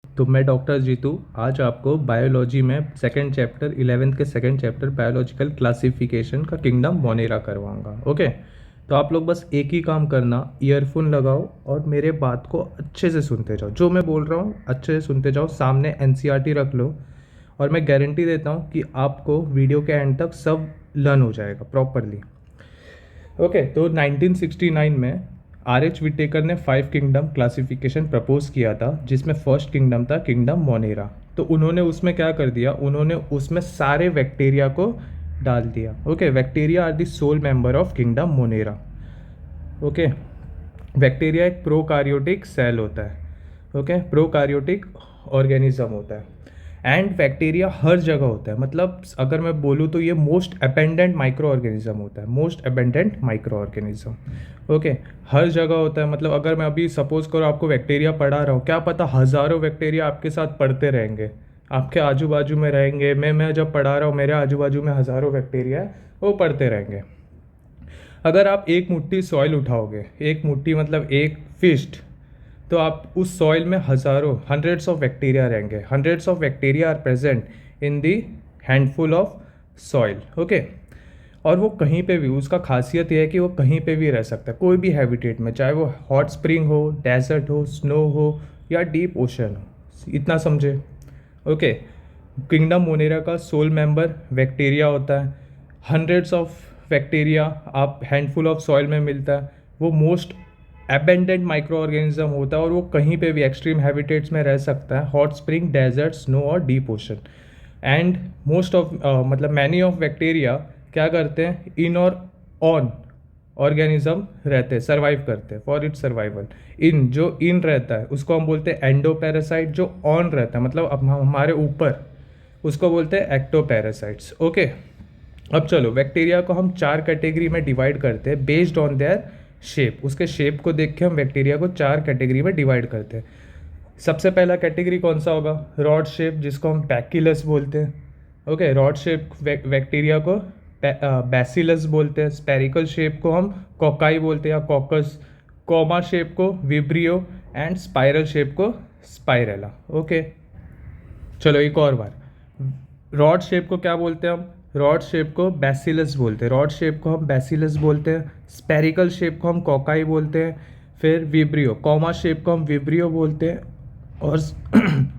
तो मैं डॉक्टर जीतू आज आपको बायोलॉजी में सेकंड चैप्टर 11th के सेकंड चैप्टर बायोलॉजिकल क्लासिफिकेशन का किंगडम मोनेरा करवाऊंगा। ओके, तो आप लोग बस एक ही काम करना, ईयरफोन लगाओ और मेरे बात को अच्छे से सुनते जाओ। जो मैं बोल रहा हूँ अच्छे से सुनते जाओ, सामने एनसीईआरटी रख लो और मैं गारंटी देता हूँ कि आपको वीडियो के एंड तक सब लर्न हो जाएगा प्रॉपरली। ओके, तो 1969 में आर.एच. विटेकर ने 5 किंगडम क्लासिफिकेशन प्रपोज किया था, जिसमें फर्स्ट किंगडम था किंगडम मोनेरा। तो उन्होंने उसमें क्या कर दिया, उन्होंने उसमें सारे बैक्टीरिया को डाल दिया। Okay, bacteria are the sole member of kingdom Monera. Okay, bacteria एक प्रोकार्योटिक सेल होता है। ओके, प्रोकार्योटिक ऑर्गेनिज्म होता है एंड बैक्टीरिया हर जगह होता है। मतलब अगर मैं बोलूँ तो ये मोस्ट अबेंडेंट माइक्रो ऑर्गेनिज्म होता है, most abundant micro organism. Okay, हर जगह होता है। मतलब अगर मैं अभी सपोज करो आपको बैक्टीरिया पढ़ा रहा हूँ, क्या पता हज़ारों बैक्टीरिया आपके साथ पढ़ते रहेंगे, आपके आजू बाजू में रहेंगे। मैं जब पढ़ा रहा हूँ मेरे आजू बाजू में हज़ारों बैक्टीरिया है, वो पढ़ते रहेंगे। अगर आप एक मुट्ठी सॉइल उठाओगे, एक मुट्ठी मतलब एक फिस्ट, तो आप उस सॉइल में हज़ारों हंड्रेड्स ऑफ बैक्टीरिया रहेंगे। Hundreds of bacteria are present in the handful of soil. Okay, और वो कहीं पे भी, उसका खासियत ये है कि वो कहीं पे भी रह सकता है, कोई भी हैबिटेट में, चाहे वो हॉट स्प्रिंग हो, डेजर्ट हो, स्नो हो या डीप ओशन हो। इतना समझे। ओके, किंगडम मोनेरा का सोल मेंबर बैक्टीरिया होता है। हंड्रेड्स ऑफ बैक्टीरिया आप हैंडफुल ऑफ सॉइल में मिलता है। वो मोस्ट एबेंडेंट माइक्रो ऑर्गेनिज्म होता है और वो कहीं पे भी एक्सट्रीम हैबिटेट्स में रह सकता है, हॉट स्प्रिंग, डेजर्ट, स्नो और deep ocean. And most of मतलब मैनी ऑफ बैक्टीरिया क्या करते हैं, इन और ऑन ऑर्गेनिज्म रहते हैं, सर्वाइव करते हैं फॉर इट्स सर्वाइवल। इन जो इन रहता है उसको हम बोलते हैं एंडोपैरासाइट, जो ऑन रहता है मतलब अब हमारे ऊपर, उसको बोलते हैं एक्टोपैरासाइट्स। ओके, अब चलो बैक्टीरिया को हम 4 कैटेगरी में डिवाइड करते हैं बेस्ड ऑन देयर शेप। उसके शेप को देख के हम बैक्टीरिया को 4 कैटेगरी में डिवाइड करते हैं। सबसे पहला कैटेगरी कौन सा होगा, रॉड शेप, जिसको हम बैक्यूलस बोलते हैं। ओके, रॉड शेप बैक्टीरिया को बैसिलस बोलते हैं। स्पेरिकल शेप को हम कोकाई बोलते हैं या कॉकस। कॉमा शेप को विब्रियो एंड स्पाइरल शेप को स्पाइरेला। ओके, चलो एक और बार, रॉड शेप को क्या बोलते हैं हम, रॉड शेप को बैसिलस बोलते हैं। रॉड शेप को हम बैसिलस बोलते हैं। स्पेरिकल शेप को हम कोकाई बोलते हैं। फिर विब्रियो, कॉमा शेप को हम विब्रियो बोलते हैं और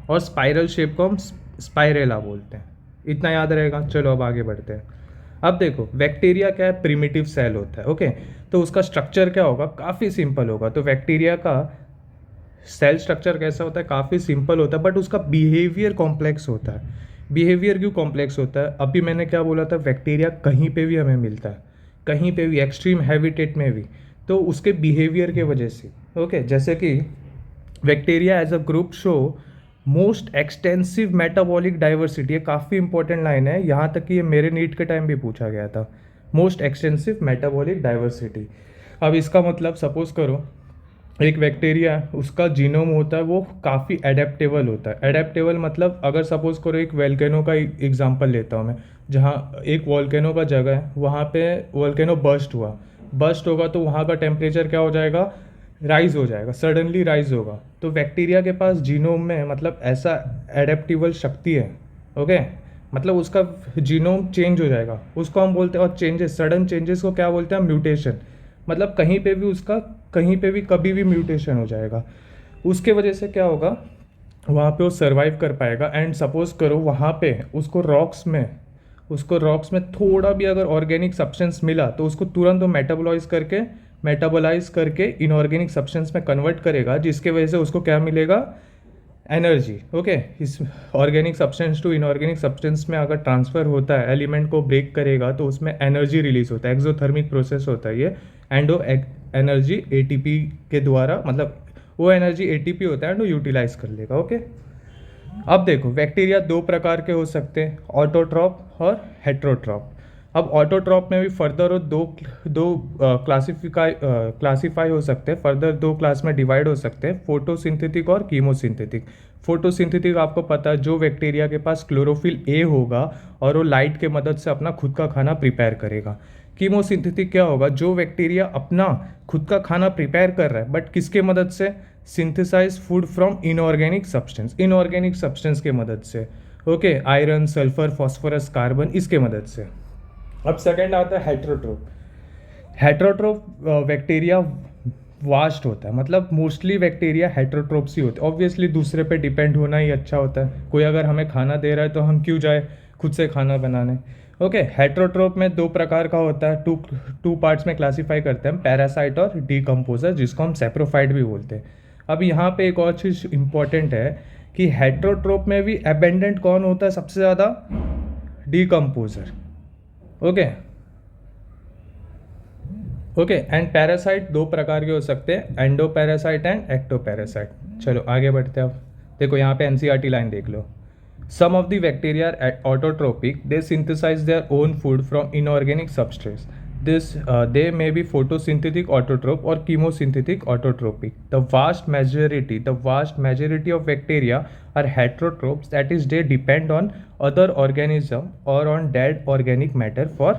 और स्पाइरल शेप को हम स्पाइरेला बोलते हैं। इतना याद रहेगा। चलो अब आगे बढ़ते हैं। अब देखो बैक्टीरिया क्या है, प्रिमिटिव सेल होता है। ओके, तो उसका स्ट्रक्चर क्या होगा, काफ़ी सिंपल होगा। तो बैक्टीरिया का सेल स्ट्रक्चर कैसा होता है, काफ़ी सिंपल होता है, बट उसका बिहेवियर कॉम्प्लेक्स होता है। बिहेवियर क्यों कॉम्प्लेक्स होता है, अभी मैंने क्या बोला था, बैक्टीरिया कहीं पे भी हमें मिलता है, कहीं पे भी, एक्सट्रीम हैबिटेट में भी, तो उसके बिहेवियर के वजह से। ओके, जैसे कि bacteria as a group show most extensive metabolic diversity. ये काफ़ी इंपॉर्टेंट लाइन है, यहाँ तक कि ये मेरे नीट के टाइम भी पूछा गया था। Most extensive metabolic diversity. अब इसका मतलब सपोज करो एक बैक्टीरिया है, उसका जीनोम होता है वो काफ़ी एडेप्टेबल होता है। एडेप्टेबल मतलब अगर सपोज करो एक वोल्केनो का एग्जांपल लेता हूँ मैं, जहाँ एक वोल्केनो का जगह है, वहाँ पे वोल्केनो बर्स्ट होगा तो वहाँ का टेम्परेचर क्या हो जाएगा, राइज हो जाएगा, सडनली राइज होगा। तो बैक्टीरिया के पास जीनोम में मतलब ऐसा एडेप्टिबल शक्ति है। ओके, मतलब उसका जीनोम चेंज हो जाएगा, उसको हम बोलते हैं, और चेंजेस, सडन चेंजेस को क्या बोलते हैं, म्यूटेशन। मतलब कहीं पे भी उसका, कहीं पे भी कभी भी म्यूटेशन हो जाएगा। उसके वजह से क्या होगा, वहाँ पे वो सर्वाइव कर पाएगा। एंड सपोज करो वहाँ पे उसको रॉक्स में थोड़ा भी अगर ऑर्गेनिक सब्सटेंस मिला तो उसको तुरंत वो मेटाबोलाइज करके इनऑर्गेनिक सब्सटेंस में कन्वर्ट करेगा, जिसके वजह से उसको क्या मिलेगा, एनर्जी। ओके, इस organic substance to inorganic substance में अगर ट्रांसफ़र होता है, एलिमेंट को ब्रेक करेगा तो उसमें एनर्जी रिलीज होता है, एक्सोथर्मिक प्रोसेस होता है ये। एंड वो एनर्जी एटीपी के द्वारा, मतलब वो एनर्जी एटीपी होता है एंड वो यूटिलाइज कर लेगा। ओके, अब देखो बैक्टीरिया 2 प्रकार के हो सकते हैं, ऑटोट्रॉप और हेट्रोट्रॉप। अब ऑटोट्रॉप में भी फर्दर दो दो क्लासीफाई हो सकते हैं, फर्दर 2 क्लास में डिवाइड हो सकते हैं, फोटोसिंथेटिक और कीमोसिंथेटिक। फोटोसिंथेटिक आपको पता है, जो बैक्टीरिया के पास क्लोरोफिल ए होगा और वो लाइट के मदद से अपना खुद का खाना प्रिपेयर करेगा। कीमोसिंथेटिक क्या होगा, जो बैक्टीरिया अपना खुद का खाना प्रिपेयर कर रहा है बट किसके मदद से, synthesise food from inorganic substance, inorganic substance के मदद से, okay, iron, sulphur, phosphorus, carbon, इसके मदद से। अब सेकंड आता है हेट्रोट्रोफ। हेट्रोट्रोफ बैक्टीरिया वास्ट होता है, मतलब मोस्टली बैक्टीरिया हेट्रोट्रोप्स ही होते हैं। ऑब्वियसली दूसरे पे डिपेंड होना ही अच्छा होता है, कोई अगर हमें खाना दे रहा है तो हम क्यों जाए खुद से खाना बनाने। ओके, हेट्रोट्रोप में दो प्रकार का होता है, टू पार्ट्स में क्लासीफाई करते हैं, पैरासाइट और डीकम्पोजर, जिसको हम सेप्रोफाइट भी बोलते हैं। अब यहाँ पे एक और चीज़ इंपॉर्टेंट है कि हेट्रोट्रोप में भी एबेंडेंट कौन होता है सबसे ज़्यादा? Decomposer. Okay okay, and parasite दो प्रकार के हो सकते हैं, endoparasite and ectoparasite. चलो आगे बढ़ते हैं। अब देखो यहाँ पे एनसीईआरटी लाइन देख लो। Some of the bacteria are autotrophic, they synthesize their own food from inorganic substrates, this they may be photosynthetic autotroph or chemosynthetic autotrophic. The vast majority of bacteria are heterotrophs, that is they depend on other organism or on dead organic matter for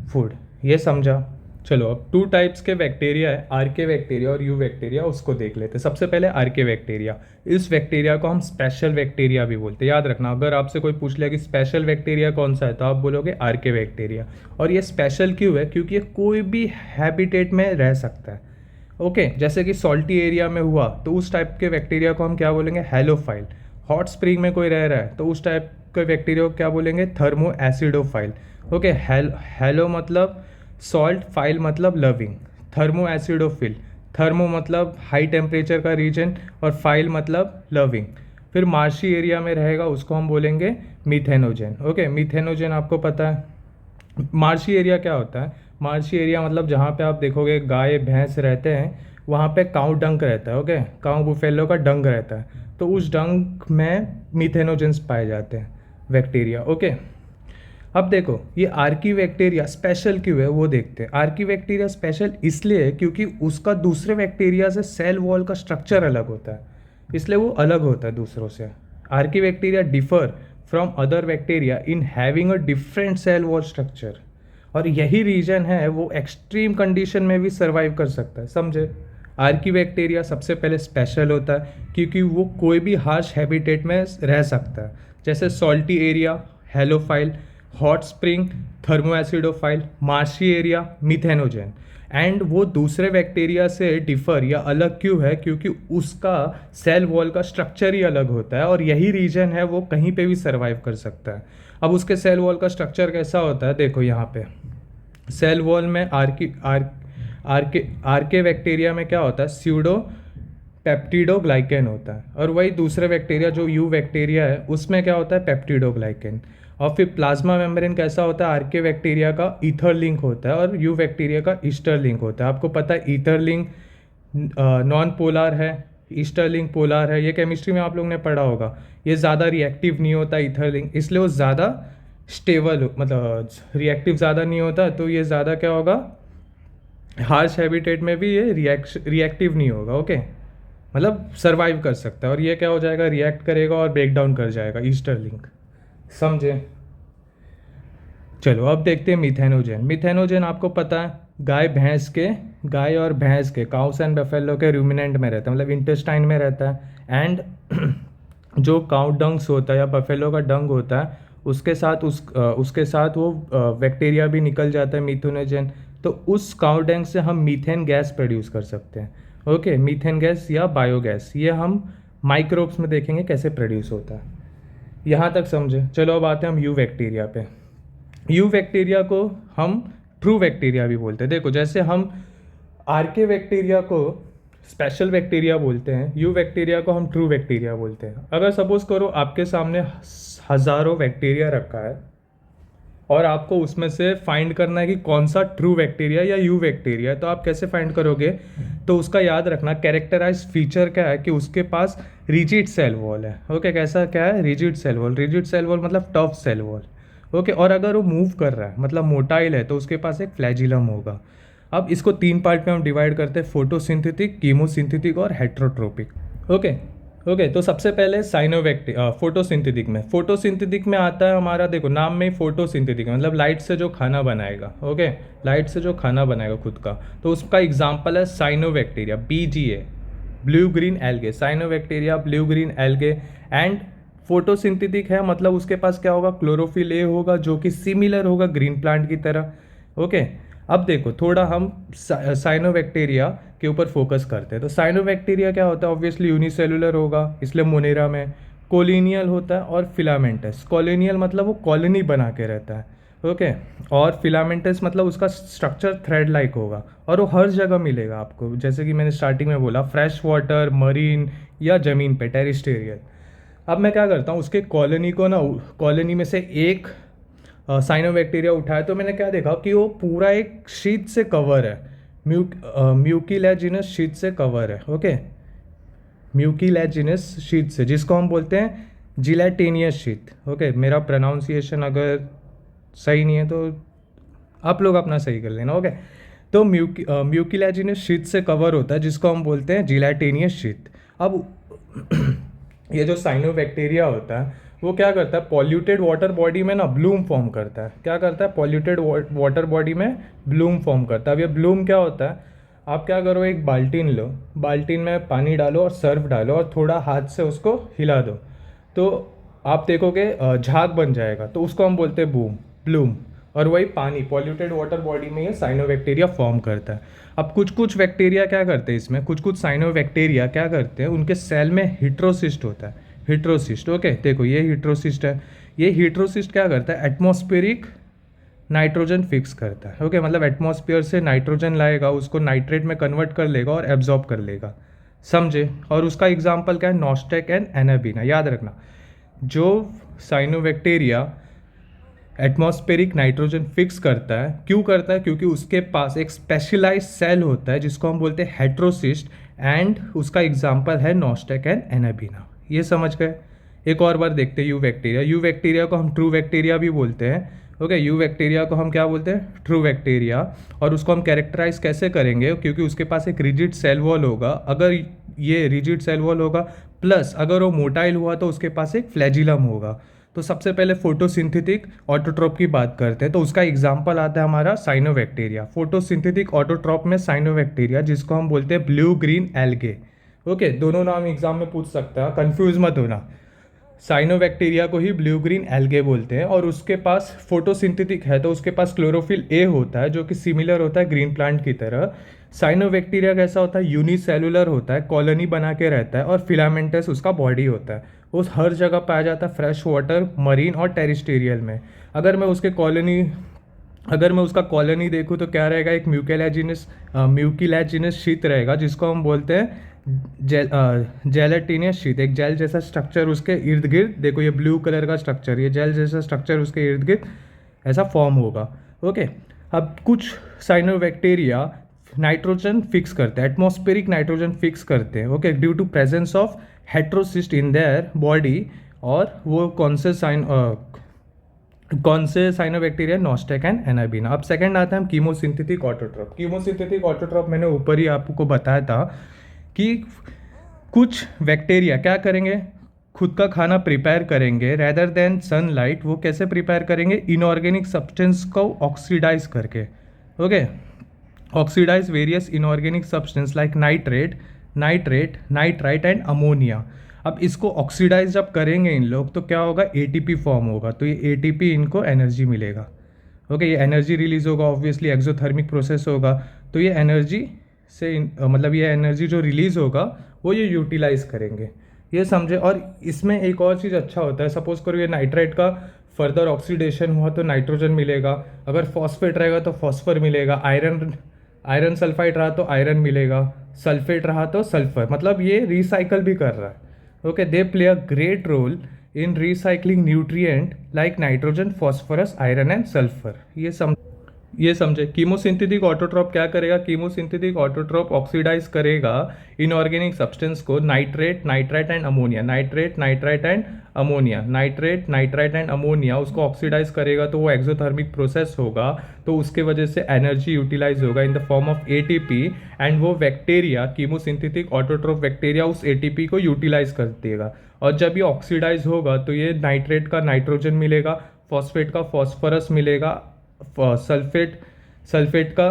food. ये समझा? चलो अब two types के bacteria है, आर्के bacteria और you bacteria, उसको देख लेते हैं। सबसे पहले आर्के बैक्टीरिया। इस बैक्टीरिया को हम स्पेशल बैक्टीरिया भी बोलते हैं। याद रखना, अगर आपसे कोई पूछ लिया कि स्पेशल बैक्टीरिया कौन सा है तो आप बोलोगे आर्के बैक्टीरिया। और ये स्पेशल क्यों है? क्योंकि ये कोई भी हैबिटेट में रह सकता है। ओके, जैसे कि सॉल्टी एरिया में हुआ तो उस टाइप के बैक्टीरिया को हम क्या बोलेंगे? हैलोफाइल। हॉट स्प्रिंग में कोई रह रहा है तो उस टाइप के बैक्टीरिया को क्या बोलेंगे? Thermo acidophile. ओके, हैलो मतलब सॉल्ट, फाइल मतलब लविंग, थर्मो एसिडोफिल, थर्मो मतलब हाई टेम्परेचर का रीजन और फाइल मतलब लविंग। फिर मार्शी एरिया में रहेगा उसको हम बोलेंगे मीथेनोजेन। ओके, मीथेनोजेन आपको पता है। मार्शी एरिया क्या होता है? मार्शी एरिया मतलब जहाँ पे आप देखोगे गाय भैंस रहते हैं वहाँ पे काऊ डंक रहता है। ओके, काऊ बुफेलो का डंक रहता है, तो उस डंक में मीथेनोजेंस पाए जाते हैं बैक्टीरिया। ओके, अब देखो ये आर्की बैक्टीरिया स्पेशल क्यों है वो देखते हैं। आर्की बैक्टीरिया स्पेशल इसलिए है क्योंकि उसका दूसरे बैक्टीरिया से सेल वॉल का स्ट्रक्चर अलग होता है, इसलिए वो अलग होता है दूसरों से। Archaebacteria differ from other bacteria in having a different cell wall structure, और यही रीजन है वो एक्सट्रीम कंडीशन में भी सर्वाइव कर सकता है। समझे? आर्की बैक्टीरिया सबसे पहले स्पेशल होता है क्योंकि वो कोई भी हार्श हैबिटेट में रह सकता है, जैसे salty area halophile, hot spring thermoacidophile, marshy area methanogen. And वो दूसरे बैक्टीरिया से डिफर या अलग क्यों है? क्योंकि उसका सेल वॉल का स्ट्रक्चर ही अलग होता है और यही रीजन है वो कहीं पे भी सर्वाइव कर सकता है। अब उसके सेल वॉल का स्ट्रक्चर कैसा होता है? देखो यहाँ पे सेल वॉल में आर्के बैक्टीरिया में क्या होता है? स्यूडो पेप्टिडोग्लाइकेन होता है, और वही दूसरे बैक्टीरिया जो यू बैक्टीरिया है उसमें क्या होता है? पेप्टिडोग्लाइकेन। और फिर प्लाज्मा मेम्ब्रेन कैसा होता है? आर्के बैक्टीरिया का ईथर लिंक होता है और यू बैक्टीरिया का ईस्टर लिंक होता है। आपको पता है ईथर लिंक नॉन पोलर है, ईस्टर लिंक पोलर है, ये केमिस्ट्री में आप लोगों ने पढ़ा होगा। ये ज़्यादा रिएक्टिव नहीं होता ईथर लिंक, इसलिए वो ज़्यादा स्टेबल, मतलब रिएक्टिव ज़्यादा नहीं होता, तो ये ज़्यादा क्या होगा? हार्श हैबिटेट में भी ये रिएक्टिव नहीं होगा। ओके, मतलब सर्वाइव कर सकता है, और ये क्या हो जाएगा? रिएक्ट करेगा और ब्रेक डाउन कर जाएगा ईस्टर लिंक। समझे? चलो अब देखते हैं मीथेनोजेन। मीथेनोजेन आपको पता है गाय और भैंस के काउस एंड बफेलो के रूमिनेंट में रहता है, मतलब इंटेस्टाइन में रहता है। एंड जो काउ डंग्स होता है या बफेलो का डंग होता है उसके साथ वो बैक्टीरिया भी निकल जाता है मीथेनोजेन, तो उस काउ डंग से हम मीथेन गैस प्रोड्यूस कर सकते हैं। ओके, मीथेन गैस या बायोगैस, ये हम माइक्रोब्स में देखेंगे कैसे प्रोड्यूस होता है। यहाँ तक समझे? चलो अब आते हैं हम यू बैक्टीरिया पे। यू बैक्टीरिया को हम ट्रू बैक्टीरिया भी बोलते हैं। देखो जैसे हम आर्के बैक्टीरिया को स्पेशल बैक्टीरिया बोलते हैं, यू बैक्टीरिया को हम ट्रू बैक्टीरिया बोलते हैं। अगर सपोज करो आपके सामने हज़ारों बैक्टीरिया रखा है और आपको उसमें से फाइंड करना है कि कौन सा ट्रू बैक्टीरिया या यू बैक्टीरिया है, तो आप कैसे फाइंड करोगे? तो उसका याद रखना कैरेक्टराइज फीचर क्या है कि उसके पास रिजिड सेल वॉल है। ओके, कैसा क्या है? Rigid cell wall. Rigid cell wall मतलब टफ सेल वॉल। ओके, और अगर वो मूव कर रहा है मतलब मोटाइल है तो उसके पास एक फ्लैजिलम होगा। अब इसको 3 पार्ट में हम डिवाइड करते हैं, फोटोसिंथेटिक, कीमोसिंथेटिक और हेट्रोट्रोपिक। ओके, तो सबसे पहले फोटोसिंथेटिक में आता है हमारा, देखो नाम में ही फोटोसिंथेटिक मतलब लाइट से जो खाना बनाएगा। ओके, लाइट से जो खाना बनाएगा खुद का, तो उसका एग्जाम्पल है cyanobacteria, BGA। Blue green algae, cyanobacteria blue green algae. And photosynthetic है, मतलब उसके पास क्या होगा, क्लोरोफिल ए होगा जो कि सिमिलर होगा ग्रीन प्लांट की तरह। ओके, अब देखो थोड़ा हम साइनोबैक्टीरिया के ऊपर फोकस करते हैं। तो साइनोबैक्टीरिया क्या होता है, ऑब्वियसली यूनिसेलुलर होगा, इसलिए मोनेरा में। कोलिनियल होता है और फिलामेंटस। कोलिनियल मतलब वो कॉलोनी बना के रहता है, ओके। और फिलामेंटस मतलब उसका स्ट्रक्चर थ्रेड लाइक होगा, और वो हर जगह मिलेगा आपको, जैसे कि मैंने स्टार्टिंग में बोला, फ्रेश वाटर, मरीन या ज़मीन पे, टेरिस्टेरियल। अब मैं क्या करता हूँ, उसके कॉलोनी को ना, कॉलोनी में से एक साइनोबैक्टीरिया उठाया, तो मैंने क्या देखा कि वो पूरा एक शीट से कवर है, म्यूकिलैजिनस शीट से कवर है, ओके। म्यूकिलैजिनस शीट से, जिसको हम बोलते हैं जिलेटिनियस शीट, ओके। मेरा प्रोनाउंसिएशन अगर सही नहीं है तो आप लोग अपना सही कर लेना, ओके। तो म्यूकिलैजिनस शीट से कवर होता है, जिसको हम बोलते हैं जिलेटिनियस शीट। अब ये जो साइनोबैक्टीरिया होता है वो क्या करता है, पॉल्यूटेड वाटर बॉडी में ना ब्लूम फॉर्म करता है। क्या करता है, पॉल्यूटेड वाटर बॉडी में ब्लूम फॉर्म करता है। अब ये ब्लूम क्या होता है, आप क्या करो, एक बाल्टीन लो, बाल्टीन में पानी डालो और सर्फ डालो और थोड़ा हाथ से उसको हिला दो, तो आप देखोगे झाग बन जाएगा, तो उसको हम बोलते हैं ब्लूम। और वही पानी, पॉल्यूटेड वाटर बॉडी में ये साइनोबैक्टीरिया फॉर्म करता है। अब कुछ कुछ बैक्टीरिया क्या करते हैं, इसमें कुछ कुछ साइनोबैक्टीरिया क्या करते हैं, उनके सेल में हिट्रोसिस्ट होता है, हिट्रोसिस्ट, ओके। देखो ये हिट्रोसिस्ट है, ये हिट्रोसिस्ट क्या करता है, एटमॉस्फेरिक नाइट्रोजन फिक्स करता है, ओके। मतलब एटमॉस्फेयर से नाइट्रोजन लाएगा, उसको नाइट्रेट में कन्वर्ट कर लेगा और एब्जॉर्ब कर लेगा, समझे। और उसका एग्जाम्पल क्या है, नॉस्टेक एंड एनाबीना। याद रखना, जो साइनोबैक्टीरिया एटमॉस्फेरिक नाइट्रोजन फिक्स करता है, क्यों करता है, क्योंकि उसके पास एक स्पेशलाइज सेल होता है जिसको हम बोलते हैं हेट्रोसिस्ट, एंड उसका एग्जाम्पल है नॉस्टेक एंड एनाबीना। ये समझ गए। एक और बार देखते हैं, यू बैक्टीरिया। यू बैक्टीरिया को हम ट्रू बैक्टीरिया भी बोलते हैं, ओके। यू बैक्टीरिया को हम क्या बोलते हैं, ट्रू बैक्टीरिया। और उसको हम कैरेक्टराइज कैसे करेंगे, क्योंकि उसके पास एक रिजिड सेल वॉल होगा। अगर ये रिजिड सेल वॉल होगा, प्लस अगर वो मोटाइल हुआ तो उसके पास एक फ्लैजिलम होगा। तो सबसे पहले फोटोसिंथेटिक ऑटोट्रॉप की बात करते हैं, तो उसका एग्जाम्पल आता है हमारा साइनोबैक्टीरिया। फोटोसिंथेटिक ऑटोट्रॉप में साइनोबैक्टीरिया, जिसको हम बोलते हैं ब्लू ग्रीन एल्गे, ओके। दोनों नाम एग्जाम में पूछ सकता है, कंफ्यूज मत होना। साइनोबैक्टीरिया को ही ब्लू ग्रीन एल्गे बोलते हैं, और उसके पास फोटोसिंथेटिक है, तो उसके पास क्लोरोफिल ए होता है जो कि सिमिलर होता है ग्रीन प्लांट की तरह। साइनोबैक्टीरिया कैसा होता है, यूनिसेलुलर होता है, कॉलोनी बना के रहता है, और फिलामेंटस उसका बॉडी होता है। उस हर जगह पाया जाता है, फ्रेश वाटर, मरीन और टेरिस्टेरियल में। अगर मैं उसका कॉलोनी देखूँ तो क्या रहेगा, एक म्यूकिलैजिनस शीट रहेगा, जिसको हम बोलते हैं जेलेटिनियस शीट। एक जेल जैसा स्ट्रक्चर उसके इर्द गिर्द, देखो ये ब्लू कलर का स्ट्रक्चर, ये जेल जैसा स्ट्रक्चर उसके इर्द गिर्द ऐसा फॉर्म होगा, ओके। अब कुछ साइनोबैक्टीरिया नाइट्रोजन फिक्स करते हैं, एटमॉस्फेरिक नाइट्रोजन फिक्स करते हैं, okay, due to presence of heterocyst in their body. और वो कौन से साइनोबैक्टीरिया, नॉस्टेक एंड एनाबीना। अब सेकंड आता है हम कीमोसिंथेटिक ऑटोट्रॉप। कीमोसिंथेटिक ऑटोट्रॉप मैंने ऊपर ही आपको बताया था कि कुछ बैक्टीरिया क्या करेंगे, खुद का खाना प्रिपेयर करेंगे रेदर देन सनलाइट। वो कैसे प्रिपेयर करेंगे, इनऑर्गेनिक सब्सटेंस को ऑक्सीडाइज करके, okay. Oxidise various inorganic substance like nitrite and ammonia. अब इसको ऑक्सीडाइज जब करेंगे इन लोग, तो क्या होगा, एटीपी फॉर्म होगा, तो ये एटीपी इनको एनर्जी मिलेगा, ओके। ये एनर्जी रिलीज होगा, ऑब्वियसली एक्सोथर्मिक प्रोसेस होगा, तो ये एनर्जी से मतलब ये एनर्जी जो रिलीज होगा वो ये यूटिलाइज करेंगे, ये समझे। और इसमें एक और चीज़ अच्छा होता है, सपोज करो ये नाइट्राइट का फर्दर ऑक्सीडेशन हुआ तो नाइट्रोजन मिलेगा, अगर फॉस्फेट रहेगा तो फॉस्फर मिलेगा, आयरन सल्फाइड रहा तो आयरन मिलेगा, सल्फेट रहा तो सल्फर। मतलब ये रिसाइकल भी कर रहा है, okay. They play a great role in recycling nutrient like nitrogen, phosphorus, iron and sulphur. ये समझे। कीमोसिंथेटिक ऑटोट्रॉप क्या करेगा, कीमोसिंथेटिक ऑटोट्रॉप ऑक्सीडाइज करेगा इनऑर्गेनिक सब्सटेंस को, नाइट्राइट एंड अमोनिया, उसको ऑक्सीडाइज करेगा, तो वो एक्सोथर्मिक प्रोसेस होगा, तो उसके वजह से एनर्जी यूटिलाइज होगा in the form of ATP. And वो बैक्टीरिया, कीमोसिंथेटिक ऑटोट्रॉप बैक्टीरिया उस एटीपी को यूटिलाइज कर देगा, और जब ये ऑक्सीडाइज होगा तो ये नाइट्रेट का नाइट्रोजन मिलेगा, फॉस्फेट का फॉस्फोरस मिलेगा, सल्फेट का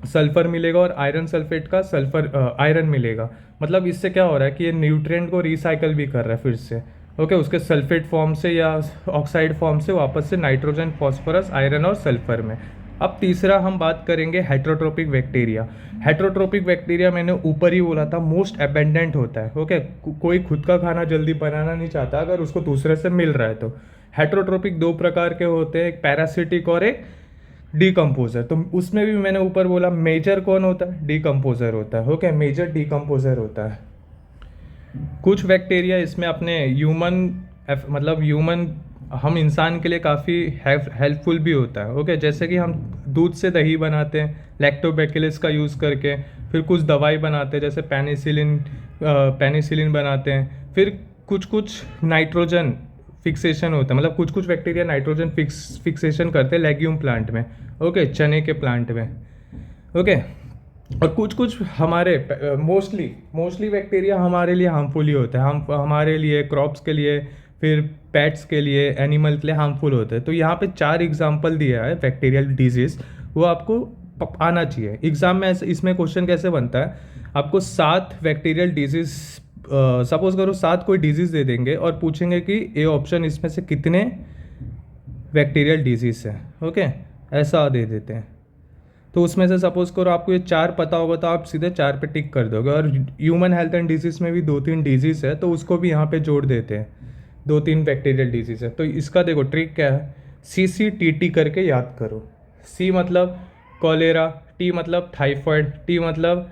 सल्फर मिलेगा और आयरन सल्फेट का सल्फर आयरन मिलेगा। मतलब इससे क्या हो रहा है कि ये न्यूट्रिएंट को रिसाइकल भी कर रहा है फिर से। ओके, उसके सल्फेट फॉर्म से या ऑक्साइड फॉर्म से वापस से नाइट्रोजन, फास्फोरस, आयरन और सल्फर में। अब तीसरा हम बात करेंगे हेट्रोट्रोपिक बैक्टीरिया। हेट्रोट्रोपिक बैक्टीरिया मैंने ऊपर ही बोला था मोस्ट अबेंडेंट होता है। ओके, कोई खुद का खाना जल्दी बनाना नहीं चाहता अगर उसको दूसरे से मिल रहा है तो। हेट्रोट्रोपिक दो प्रकार के होते हैं, एक पैरासिटिक और एक डीकम्पोजर। तो उसमें भी मैंने ऊपर बोला मेजर कौन होता है, डीकम्पोजर होता है। ओके, मेजर डीकम्पोजर होता है। कुछ बैक्टीरिया इसमें अपने मतलब ह्यूमन हम इंसान के लिए काफ़ी हेल्पफुल भी होता है। ओके, जैसे कि हम दूध से दही बनाते हैं लैक्टोबैसिलस का यूज़ करके, फिर कुछ दवाई बनाते हैं जैसे पेनिसिलिन बनाते हैं। फिर कुछ कुछ नाइट्रोजन फिक्सेशन होता है, मतलब कुछ कुछ बैक्टीरिया नाइट्रोजन फिक्सेशन करते हैं लेग्यूम प्लांट में। ओके, चने के प्लांट में। ओके, और कुछ कुछ हमारे मोस्टली बैक्टीरिया हमारे लिए हार्मफुल ही होता है। हम हमारे लिए, क्रॉप्स के लिए, फिर पेट्स के लिए, एनिमल के लिए हार्मफुल होते हैं। तो यहाँ पे 4 एग्जाम्पल दिया है बैक्टीरियल डिजीज़, वो आपको आना चाहिए एग्जाम में। ऐसे इसमें क्वेश्चन कैसे बनता है, आपको 7 बैक्टीरियल डिजीज़, सपोज करो 7 कोई डिजीज़ दे देंगे और पूछेंगे कि ए ऑप्शन इसमें से कितने बैक्टीरियल डिजीज़ है। ओके, ऐसा दे देते हैं। तो उसमें से सपोज करो आपको ये 4 पता होगा तो आप सीधे 4 पे टिक कर दोगे। और ह्यूमन हेल्थ एंड डिजीज़ में भी 2-3 डिजीज़ है तो उसको भी यहाँ पे जोड़ देते हैं। 2-3 बैक्टीरियल डिजीज़ है। तो इसका देखो ट्रिक क्या है, CCTT करके याद करो। C मतलब कॉलेरा, T मतलब थाइफॉइड, T मतलब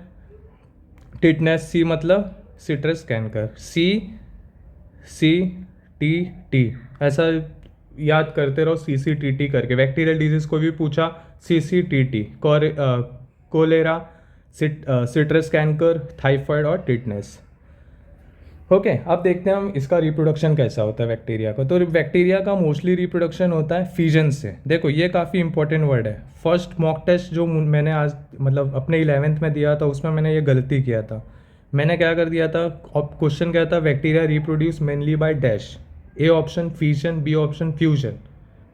टिटनेस, C मतलब सिट्रस कैंकर। CCTT ऐसा याद करते रहो, CCTT करके। बैक्टीरियल डिजीज़ को भी पूछा CCTT, कोलेरा, सिट्रस कैंकर, थाइफॉइड और टिटनेस। ओके, अब देखते हैं हम इसका रिप्रोडक्शन कैसा होता है बैक्टीरिया का। तो बैक्टीरिया का मोस्टली रिप्रोडक्शन होता है फिजन से। देखो ये काफ़ी इंपॉर्टेंट वर्ड है। फर्स्ट मॉक टेस्ट जो मैंने आज मतलब अपने 11th में दिया था उसमें मैंने ये गलती किया था। मैंने क्या कर दिया था, क्वेश्चन क्या था, bacteria reproduce mainly by dash, A option fission, B option fusion.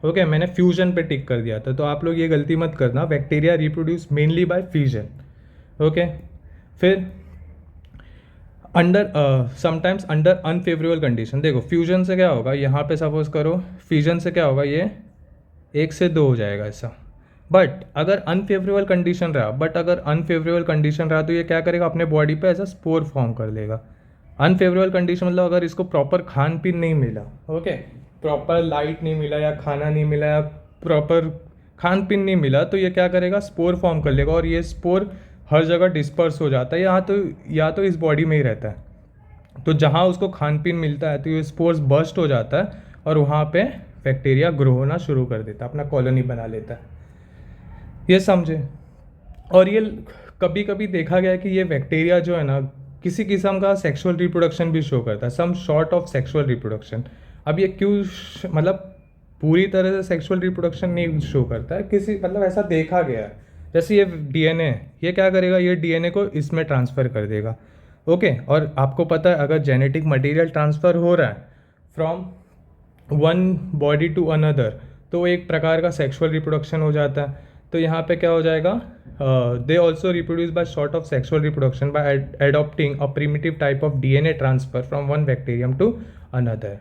Okay, मैंने फ्यूजन पे टिक कर दिया था। तो आप लोग ये गलती मत करना, bacteria reproduce mainly bye fusion. Okay, फिर समटाइम्स अंडर अनफेवरेबल कंडीशन। देखो फ्यूजन से क्या होगा, यहाँ पे सपोज करो फ्यूजन से क्या होगा, ये 1 से 2 हो जाएगा ऐसा। बट अगर अनफेवरेबल कंडीशन रहा तो ये क्या करेगा, अपने बॉडी पे ऐसा स्पोर फॉर्म कर लेगा। अनफेवरेबल कंडीशन मतलब अगर इसको प्रॉपर खान पीन नहीं मिला, ओके, प्रॉपर लाइट नहीं मिला या खाना नहीं मिला या प्रॉपर खान पीन नहीं मिला, तो ये क्या करेगा, स्पोर फॉर्म कर लेगा। और ये स्पोर हर जगह डिस्पर्स हो जाता है, या तो इस बॉडी में ही रहता है। तो जहाँ उसको खान पीन मिलता है तो ये स्पोर्स बर्स्ट हो जाता है और वहाँ पे बैक्टीरिया ग्रो होना शुरू कर देता है, अपना कॉलोनी बना लेता है। ये समझे। और ये कभी कभी देखा गया है कि ये बैक्टीरिया जो है ना, किसी किस्म का सेक्सुअल रिप्रोडक्शन भी शो करता है, some sort of sexual reproduction. अब ये क्यों, मतलब पूरी तरह से सेक्सुअल रिप्रोडक्शन नहीं शो करता है, किसी मतलब ऐसा देखा गया है। जैसे ये डीएनए, ये क्या करेगा, ये डीएनए को इसमें ट्रांसफ़र कर देगा। ओके, और आपको पता है अगर जेनेटिक मटेरियल ट्रांसफ़र हो रहा है from one body to another तो एक प्रकार का सेक्सुअल रिप्रोडक्शन हो जाता है। तो यहाँ पे क्या हो जाएगा, they also reproduce by sort of sexual reproduction by adopting a primitive type of DNA transfer from one bacterium to another.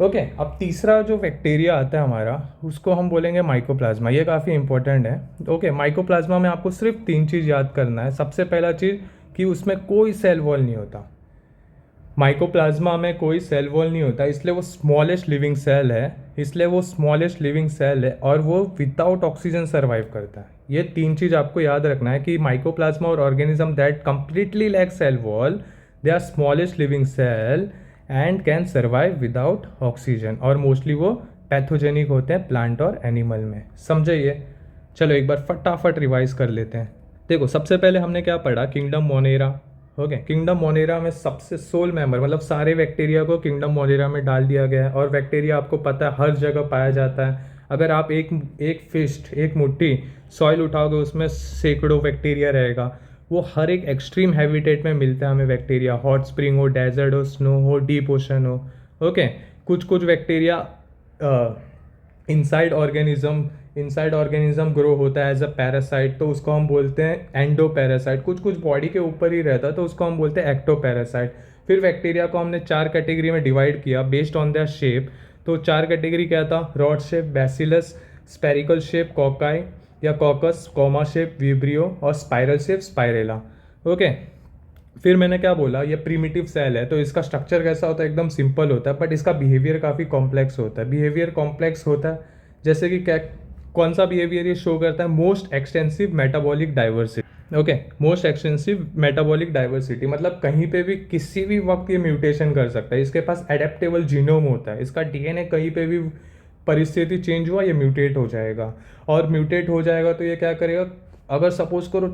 Okay, अब तीसरा जो बैक्टीरिया आता है हमारा उसको हम बोलेंगे माइकोप्लाज्मा। ये काफ़ी इंपॉर्टेंट है। ओके, माइकोप्लाज्मा में आपको सिर्फ 3 चीज़ याद करना है। सबसे पहला चीज़ कि उसमें कोई सेल वॉल नहीं होता। माइकोप्लाज्मा में कोई सेल वॉल नहीं होता, इसलिए वो स्मॉलेस्ट लिविंग सेल है और वो विदाउट ऑक्सीजन सर्वाइव करता है। ये 3 चीज़ आपको याद रखना है कि mycoplasma are organism that completely lack cell wall, they are smallest living cell and can survive without oxygen, और मोस्टली वो पैथोजेनिक होते हैं प्लांट और एनिमल में। समझिए। चलो एक बार फटाफट रिवाइज कर लेते हैं। देखो सबसे पहले हमने क्या पढ़ा, kingdom Monera. Okay, kingdom Monera में सबसे सोल मेंबर, मतलब सारे बैक्टीरिया को किंगडम मोनेरा में डाल दिया गया है। और बैक्टीरिया आपको पता है हर जगह पाया जाता है। अगर आप एक मुट्ठी सॉइल उठाओगे उसमें सैकड़ों बैक्टीरिया रहेगा। वो हर एक एक्सट्रीम हैबिटेट में मिलता है हमें बैक्टीरिया, हॉट स्प्रिंग हो, डेजर्ट हो, स्नो हो, डीप ओशन हो। ओके, कुछ bacteria inside organism inside organism grow होता है एज अ पैरासाइट, तो उसको हम बोलते हैं एंडो पैरासाइट। कुछ कुछ बॉडी के ऊपर ही रहता है तो उसको हम बोलते हैं एक्टो पैरासाइट। फिर बैक्टीरिया को हमने 4 कैटेगरी में डिवाइड किया बेस्ड ऑन देयर शेप। तो 4 कैटेगरी क्या था, rod shape, bacillus, spherical shape cocci या कॉकस, कॉमा शेप विब्रियो और स्पाइरल शेप स्पाइरेला। ओके, फिर मैंने क्या बोला, ये प्रीमिटिव सेल है तो इसका स्ट्रक्चर कैसा होता है, एकदम सिंपल होता है, बट इसका बिहेवियर काफ़ी कॉम्प्लेक्स होता है। बिहेवियर कॉम्प्लेक्स होता है जैसे कि क्या, कौन सा बिहेवियर ये शो करता है, most extensive metabolic diversity. Okay, most extensive metabolic diversity मतलब कहीं पे भी किसी भी वक्त ये म्यूटेशन कर सकता है। इसके पास एडेप्टेबल जीनोम होता है, इसका डीएनए कहीं पे भी परिस्थिति चेंज हुआ ये म्यूटेट हो जाएगा। और म्यूटेट हो जाएगा तो ये क्या करेगा, अगर सपोज करो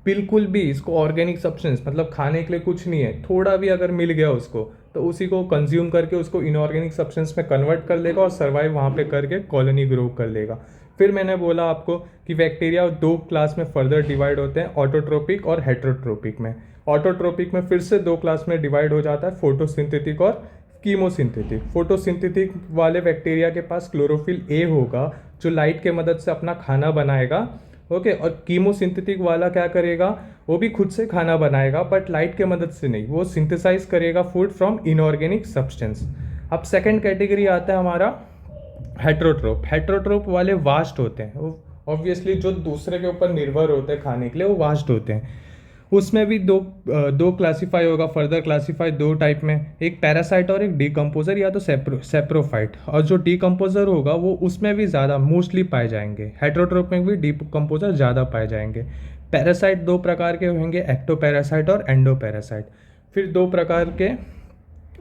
बिल्कुल भी इसको ऑर्गेनिक सब्सटेंस मतलब खाने के लिए कुछ नहीं है, थोड़ा भी अगर मिल गया उसको तो उसी को कंज्यूम करके उसको इनऑर्गेनिक सब्सटेंस में कन्वर्ट कर लेगा और सर्वाइव वहाँ पे करके कॉलोनी ग्रो कर लेगा। फिर मैंने बोला आपको कि बैक्टीरिया 2 क्लास में फर्दर डिवाइड होते हैं, ऑटोट्रोपिक और हेट्रोट्रोपिक में। ऑटोट्रोपिक में फिर से 2 क्लास में डिवाइड हो जाता है, फोटोसिंथेटिक और कीमोसिंथेटिक। फोटोसिंथेटिक वाले बैक्टीरिया के पास क्लोरोफिल ए होगा जो लाइट के मदद से अपना खाना बनाएगा। ओके, और कीमोसिंथेटिक वाला क्या करेगा, वो भी खुद से खाना बनाएगा बट लाइट के मदद से नहीं, वो सिंथेसाइज करेगा फूड फ्रॉम इनऑर्गेनिक सब्सटेंस। अब सेकंड कैटेगरी आता है हमारा हेट्रोट्रोप। हेट्रोट्रोप वाले वास्ट होते हैं, वो ऑब्वियसली जो दूसरे के ऊपर निर्भर होते हैं खाने के लिए वो वास्ट होते हैं। उसमें भी दो क्लासीफाई होगा, फर्दर क्लासीफाई 2 टाइप में, एक पैरासाइट और एक डीकम्पोजर या तो सेप्रोफाइट। और जो डीकम्पोजर होगा वो उसमें भी ज़्यादा मोस्टली पाए जाएंगे, हेट्रोट्रोप में भी डीकम्पोजर ज़्यादा पाए जाएंगे। पैरासाइट 2 प्रकार के होंगे, एक्टो पैरासाइट और एंडो पैरासाइट। फिर 2 प्रकार के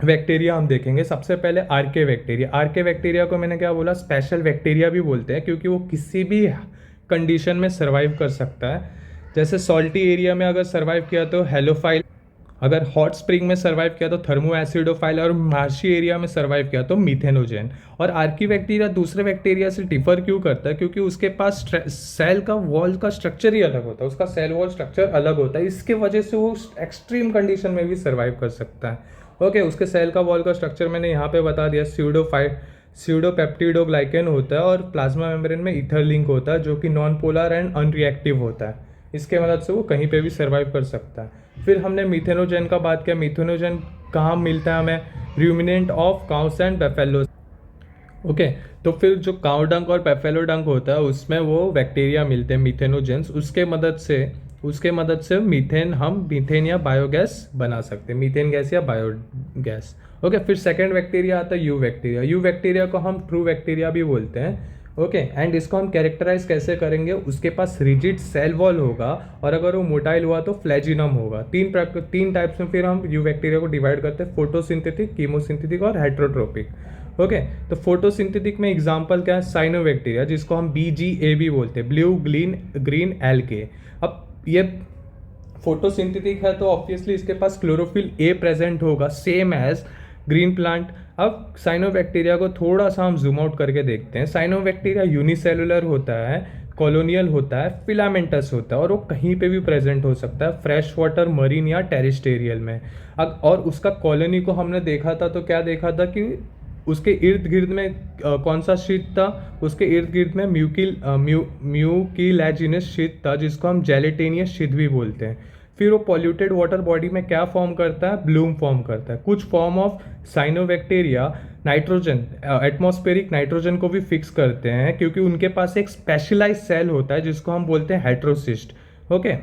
बैक्टीरिया हम देखेंगे। सबसे पहले आर्के बैक्टीरिया। आर्के बैक्टीरिया को मैंने क्या बोला, स्पेशल बैक्टीरिया भी बोलते हैं क्योंकि वो किसी भी कंडीशन में सर्वाइव कर सकता है। जैसे सॉल्टी एरिया में अगर सर्वाइव किया तो हेलोफाइल, अगर हॉट स्प्रिंग में सर्वाइव किया तो थर्मो एसिडोफाइल, और मार्शी एरिया में सर्वाइव किया तो मीथेनोजेन। और आर्की बैक्टीरिया दूसरे बैक्टीरिया से डिफर क्यों करता है, क्योंकि उसके पास सेल का वॉल का स्ट्रक्चर ही अलग होता है, उसका सेल वॉल स्ट्रक्चर अलग होता है, इसके वजह से वो एक्सट्रीम कंडीशन में भी सर्वाइव कर सकता है। ओके, उसके सेल का वॉल का स्ट्रक्चर मैंने यहाँ पे बता दिया, स्यूडोपेप्टिडोग्लाइकेन होता है और प्लाज्मा मेम्ब्रेन में ईथर लिंक होता है जो कि नॉन पोलर एंड अनरिएक्टिव होता है, इसके मदद से वो कहीं पे भी सर्वाइव कर सकता है। फिर हमने मीथेनोजेन का बात किया। मीथेनोजेन कहाँ मिलता है हमें, ruminant of cows and buffalo. Okay, तो फिर जो काउ डंक और बेफेलो डंक होता है उसमें वो बैक्टीरिया मिलते हैं मीथेनोजेंस, उसके मदद से हम मीथेन या बायोगैस बना सकते हैं, मीथेन गैस या बायोगैस। ओके, फिर सेकंड बैक्टीरिया आता है यू बैक्टीरिया। यू बैक्टीरिया को हम ट्रू बैक्टीरिया भी बोलते हैं। ओके, एंड इसको हम कैरेक्टराइज कैसे करेंगे, उसके पास रिजिड सेल वॉल होगा और अगर वो मोटाइल हुआ तो फ्लैजिनम होगा। 3 टाइप्स में फिर हम यू बैक्टीरिया को डिवाइड करते हैं, फोटोसिंथेटिक, कीमोसिंथेटिक और हेट्रोट्रोपिक। ओके, तो फोटोसिंथेटिक में एग्जांपल क्या है, साइनोबैक्टीरिया जिसको हम BGA भी बोलते हैं, ब्लू ग्रीन एल्गे। अब ये फोटोसिंथेटिक है तो ऑब्वियसली इसके पास क्लोरोफिल ए प्रेजेंट होगा सेम एज ग्रीन प्लांट। अब साइनोबैक्टीरिया को थोड़ा सा हम जूम आउट करके देखते हैं। साइनोबैक्टीरिया यूनिसेलुलर होता है, कॉलोनियल होता है, फिलामेंटस होता है और वो कहीं पे भी प्रेजेंट हो सकता है, फ्रेश वाटर, मरीन या टेरेस्टेरियल में। अब और उसका कॉलोनी को हमने देखा था तो क्या देखा था कि उसके इर्द गिर्द में कौन सा शीट था, उसके इर्द गिर्द में म्यूकिलैजिनस शीट था जिसको हम जेलेटेनियस शीट भी बोलते हैं। फिर वो पॉल्यूटेड वाटर बॉडी में क्या फॉर्म करता है, ब्लूम फॉर्म करता है। कुछ form of cyanobacteria nitrogen, atmospheric nitrogen को भी फिक्स करते हैं क्योंकि उनके पास एक स्पेशलाइज सेल होता है जिसको हम बोलते हैं हेट्रोसिस्ट। ओके,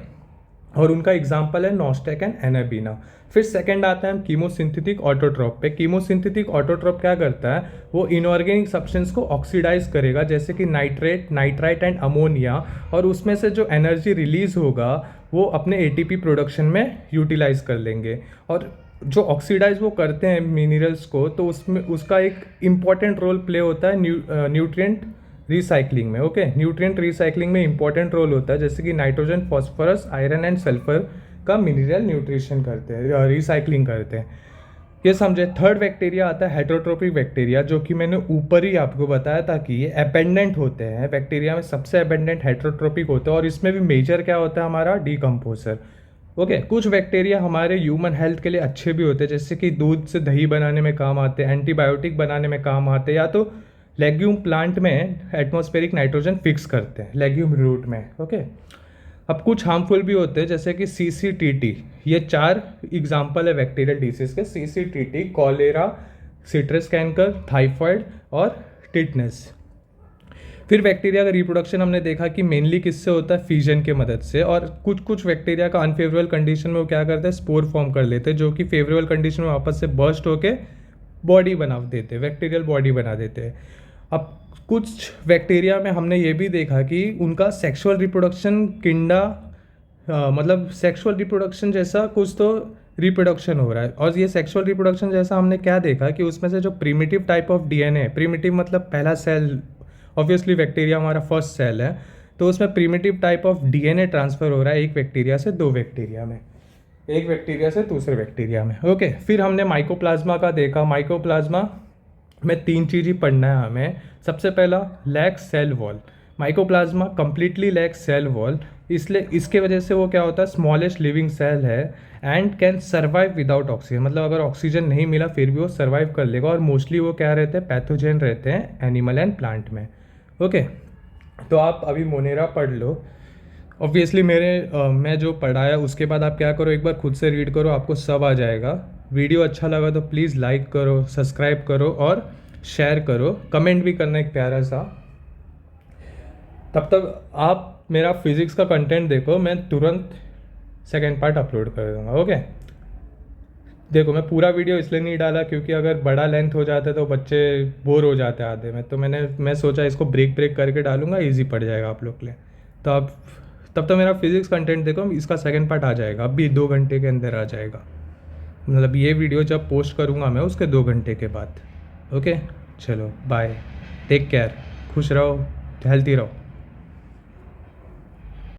और उनका एग्जाम्पल है नॉस्टेक एंड एनाबीना। फिर सेकंड आता है हम कीमोसिंथेटिक ऑटोट्रोप पे। कीमोसिंथेटिक ऑटोट्रोप क्या करता है, वो इनऑर्गेनिक सब्सटेंस को ऑक्सीडाइज करेगा जैसे कि नाइट्राइट एंड अमोनिया, और उसमें से जो एनर्जी रिलीज होगा वो अपने ATP प्रोडक्शन में यूटिलाइज कर लेंगे। और जो ऑक्सीडाइज वो करते हैं मिनरल्स को तो उसमें उसका एक इम्पॉर्टेंट रोल प्ले होता है न्यूट्रिएंट रिसाइकलिंग में। ओके, न्यूट्रिएंट रिसाइकलिंग में इंपॉर्टेंट रोल होता है, जैसे कि nitrogen, phosphorus, iron and sulphur का मिनरल न्यूट्रिशन करते हैं, रिसाइकलिंग करते हैं। ये समझे। थर्ड बैक्टीरिया आता है हेट्रोट्रोपिक बैक्टीरिया, जो कि मैंने ऊपर ही आपको बताया था कि ये अबेंडेंट होते हैं। बैक्टीरिया में सबसे अबेंडेंट हेट्रोट्रोपिक होते हैं और इसमें भी मेजर क्या होता है हमारा, डीकम्पोजर। ओके, कुछ बैक्टीरिया हमारे ह्यूमन हेल्थ के लिए अच्छे भी होते हैं, जैसे कि दूध से दही बनाने में काम आते हैं, एंटीबायोटिक बनाने में काम आते हैं, या तो लेग्यूम प्लांट में एटमॉस्फेरिक नाइट्रोजन फिक्स करते हैं लेग्यूम रूट में। ओके, अब कुछ हार्मफुल भी होते हैं जैसे कि CCTT। ये 4 एग्जाम्पल है बैक्टीरियल डिसीज के। CCTT, cholera, citrus canker, typhoid और टिटनेस। फिर बैक्टीरिया का रिप्रोडक्शन हमने देखा कि मेनली किससे होता है, फिजन के मदद से। और कुछ कुछ बैक्टीरिया का अनफेवरेबल कंडीशन में वो क्या करते हैं, स्पोर फॉर्म कर लेते हैं, जो कि फेवरेबल कंडीशन में वापस से बर्स्ट होके बॉडी बना देते हैं, बैक्टीरियल बॉडी बना देते हैं। अब कुछ बैक्टीरिया में हमने ये भी देखा कि उनका सेक्सुअल रिप्रोडक्शन मतलब सेक्सुअल रिप्रोडक्शन जैसा कुछ तो रिप्रोडक्शन हो रहा है। और ये सेक्सुअल रिप्रोडक्शन जैसा हमने क्या देखा कि उसमें से जो primitive type of DNA, primitive मतलब पहला सेल, ऑब्वियसली बैक्टीरिया हमारा फर्स्ट सेल है, तो उसमें primitive type of DNA transfer हो रहा है एक बैक्टीरिया से दो बैक्टीरिया में, एक बैक्टीरिया से दूसरे बैक्टीरिया में। ओके, फिर हमने माइकोप्लाज्मा का देखा। माइकोप्लाज्मा में 3 चीज़ ही पढ़ना है हमें। सबसे पहला, lack cell wall. Mycoplasma completely lack cell wall, इसलिए इसके वजह से वो क्या होता है, स्मॉलेस्ट लिविंग सेल है and can survive without oxygen. मतलब अगर ऑक्सीजन नहीं मिला फिर भी वो सर्वाइव कर लेगा। और मोस्टली वो क्या रहते हैं, पैथोजन रहते हैं एनिमल एंड प्लांट में। ओके, तो आप अभी मोनेरा पढ़ लो। ऑब्वियसली मैं जो पढ़ाया उसके बाद आप क्या करो, एक बार खुद से रीड करो, आपको सब आ जाएगा। वीडियो अच्छा लगा तो प्लीज़ लाइक करो, सब्सक्राइब करो और शेयर करो, कमेंट भी करना एक प्यारा सा। तब तक आप मेरा फिज़िक्स का कंटेंट देखो, मैं तुरंत सेकेंड पार्ट अपलोड कर दूँगा। ओके, देखो मैं पूरा वीडियो इसलिए नहीं डाला क्योंकि अगर बड़ा लेंथ हो जाता है तो बच्चे बोर हो जाते हैं आधे में, तो मैं सोचा इसको ब्रेक करके डालूंगा, इजी पड़ जाएगा आप लोग के लिए। तो आप तब तक मेरा फिजिक्स कंटेंट देखो, इसका सेकंड पार्ट आ जाएगा, अभी 2 घंटे के अंदर आ जाएगा। मतलब ये वीडियो जब पोस्ट करूँगा मैं उसके 2 घंटे के बाद। ओके, चलो बाय, टेक केयर, खुश रहो, हेल्थी रहो।